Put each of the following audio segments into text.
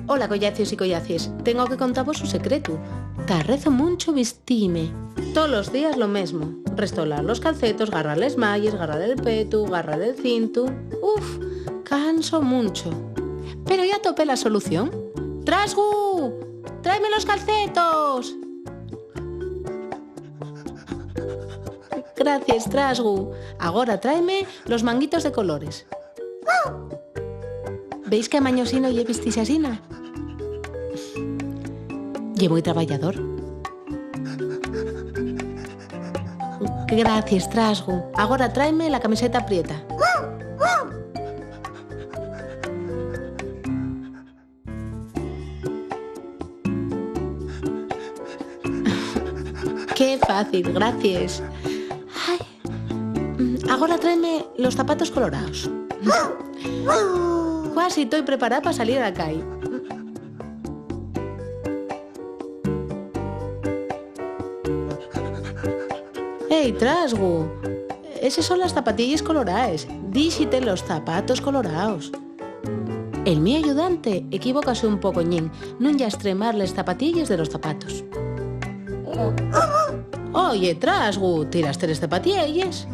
Hola, collacios y collacies. Tengo que contaros un secreto. Tarrezo mucho vestime. Todos los días lo mismo. Restolar los calcetos, garrar les malles, garrar el petu, garrar el cinto. Uf, canso mucho. Pero ya topé la solución. ¡Trasgu! ¡Tráeme los calcetos! Gracias, Trasgu. Ahora tráeme los manguitos de colores. ¿Veis que amañosino lle vestís asina? Lle moi traballador. Gracias, Trasgu. Agora tráeme la camiseta prieta. Qué fácil, gracias. Ay. Agora tráeme los zapatos colorados. Casi estoy preparada para salir a la calle. ¡Ey, Trasgu! Esas son las zapatillas coloradas. Díxite los zapatos colorados. El mi ayudante equivócase un pocoñín. Non ya extremar les zapatillas de los zapatos. Oye, Trasgu, tiraste les zapatillas.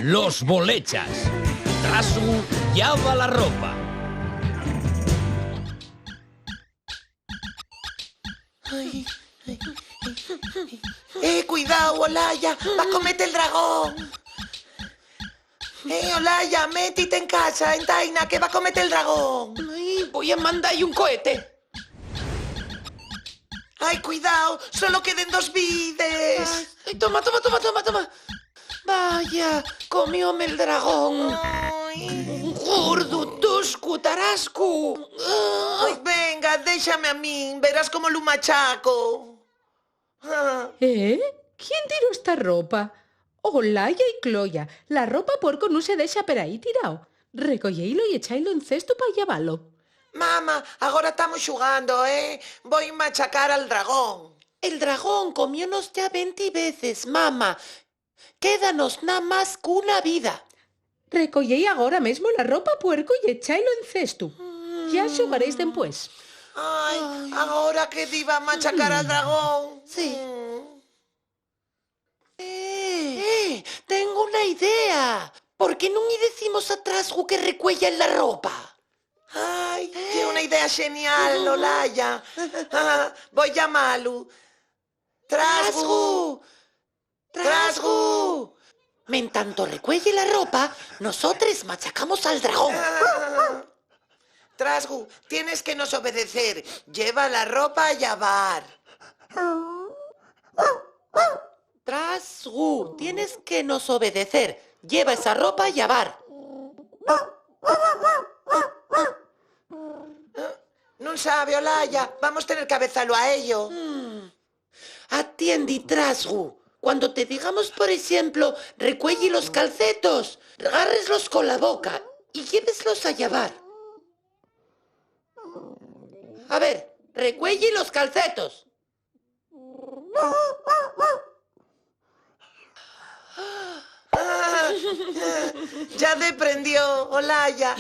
Los bolechas. Trasgu llava la ropa. Cuidado, Olaya, va a comerte el dragón. Olaya, métete en casa, en Taina, que va a comerte el dragón. Ay, voy a mandar un cohete. Ay, cuidado, solo queden 2 vides. Ay, toma. Vaya, comióme el dragón. Ay. Gordo, tosco, tarasco. Ay, venga, déjame a mí, verás como lo machaco. ¿Quién tiró esta ropa? Olaya y Cloya. La ropa puerco no se deja per ahí tirado. Recolleilo y echáilo en cesto para llevarlo. Mamá, ahora estamos jugando, Voy a machacar al dragón. El dragón comiónos ya 20 veces, mamá. Quédanos nada más que una vida. Recollei agora mesmo la ropa puerco y echáilo en cesto. Ya xogaréis después. Ay, ahora que iba a machacar al dragón. Sí. Tengo una idea. ¿Por qué no le decimos a Trasgu que recuella la ropa? Ay, qué una idea genial, Olaya. Voy a llamarlo. Trasgu. Trasgu. En tanto recuelle la ropa, nosotros machacamos al dragón. Trasgu, tienes que nos obedecer. Lleva la ropa a lavar. Trasgu, tienes que nos obedecer. Lleva esa ropa a lavar. No sabe, Olaya. Vamos a tener que avezarlo a ello. Atiende, Trasgu. Cuando te digamos, por ejemplo, recuelle los calcetos, agárreslos con la boca y lléveslos a lavar. A ver, recuelle los calcetos. Ya deprendió, Olaya.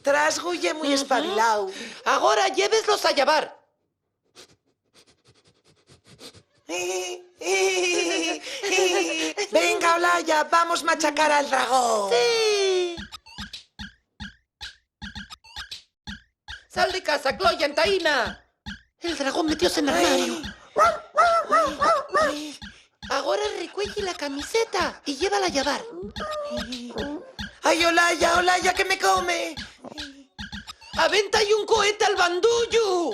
Trasgu ye muy espabilado. Ahora lléveslos a lavar. Venga, Olaya, vamos a machacar al dragón. Sí. Sal de casa, Cloya, en Taina. El dragón metióse en el armario. Ahora recuelle la camiseta y llévala a lavar. Ay, Olaya, que me come. Aventa y un cohete al bandullo.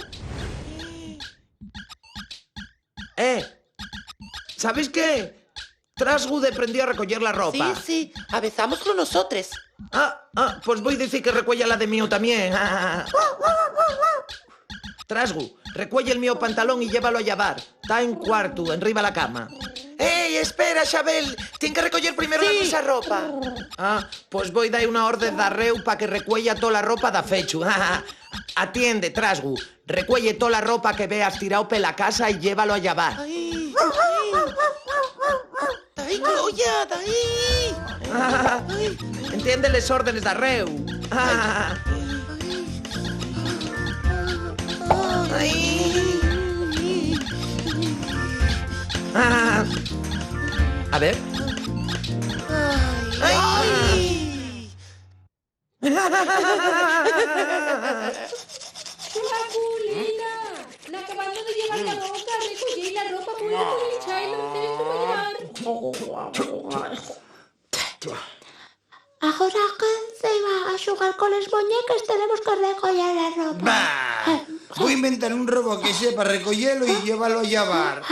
¿Sabéis qué? Trasgu aprendió a recoger la ropa. Sí, avezámoslo nosotros. Pues voy a decir que recuella la de mío también. Trasgu, recuelle el mío pantalón y llévalo a llevar. Está en cuarto, enriba la cama. Ei, espera, Xabel. Tien que recoller primero la nosa ropa. Ah, pues voy dar una orden d'arreu pa que recuella toda la ropa da fechu. Atiende, Trasgu. Recuelle toda la ropa que veas tirado pela casa y llévalo a llevar. Ai, dai, Cloya, dai. Entiende les órdenes d'arreu. A ver. Lina, n'acabando de llevar la boca, recollí la ropa puerca con el chailo Agora que se va a xogar con les muñecas tenemos que recoller la ropa. Bah, voy a inventar un robot que sepa recogerlo y llévalo a llevar.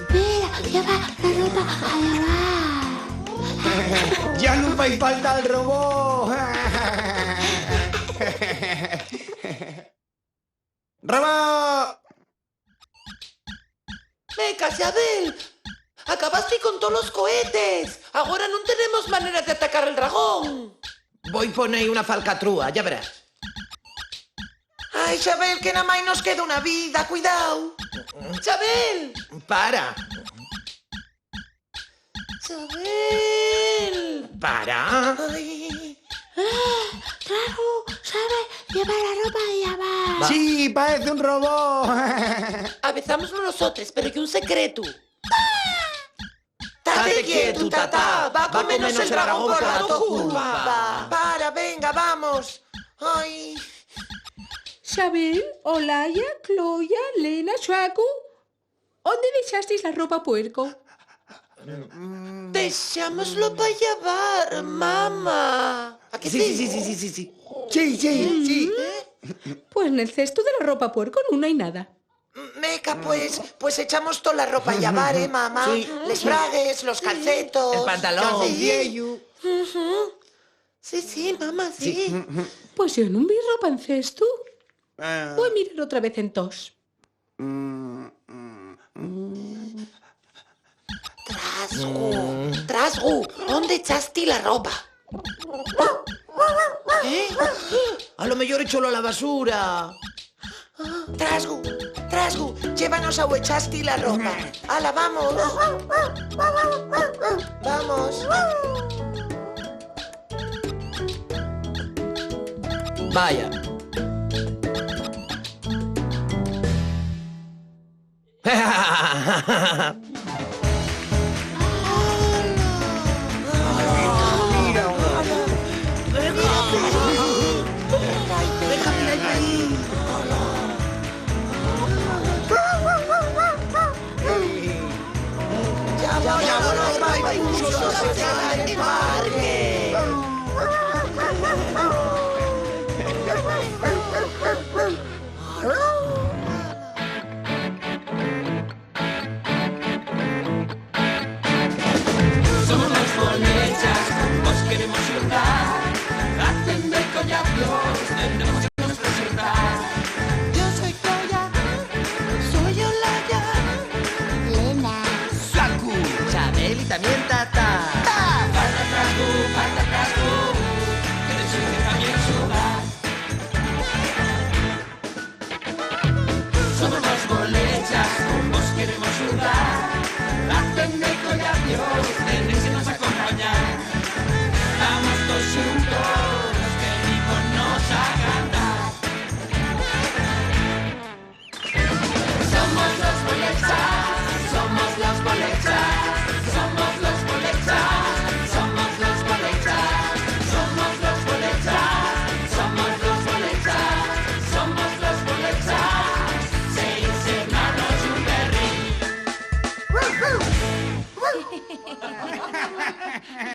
Mira, lleva la ropa a llevar. Ya no me falta el robot. ¡Robot! Venga, Xabel. Acabaste con todos los cohetes. Ahora no tenemos manera de atacar el dragón. Voy poner una falcatrúa, ya verás. Ai, Xabel, que na máis nos queda unha vida, cuidao. Xabel. Para. Xabel. Para. Ai. Trago, sabe, lleva la ropa a llevar. Sí, parece un robot. Avisámoslo nosotros, pero hay un secreto. Tate quieto, tatá. Va a comernos el dragón por la tu culpa. Para, venga, vamos. Ai. Xabel, Olaya, Cloya, Lena, Xuacu. ¿Dónde dejasteis la ropa puerco? Dejémoslo para llevar, mamá. ¿A que sí? Sí. Sí, sí. Pues en el cesto de la ropa puerco no hay nada. Meca, pues echamos toda la ropa a llevar, mamá. Sí. Les bragues, los calcetos. El pantalón. Sí. Sí, mamá, sí. Pues yo no vi ropa en cesto. Voy a mirar otra vez en tos. Trasgu, ¿dónde echaste la ropa? A lo mejor echólo a la basura. Trasgu, llévanos a Huechasti la ropa. ¡Hala, vamos! ¡Vamos! Vaya. ¡Ya, vámonos! ¡Vai, puso! ¡Se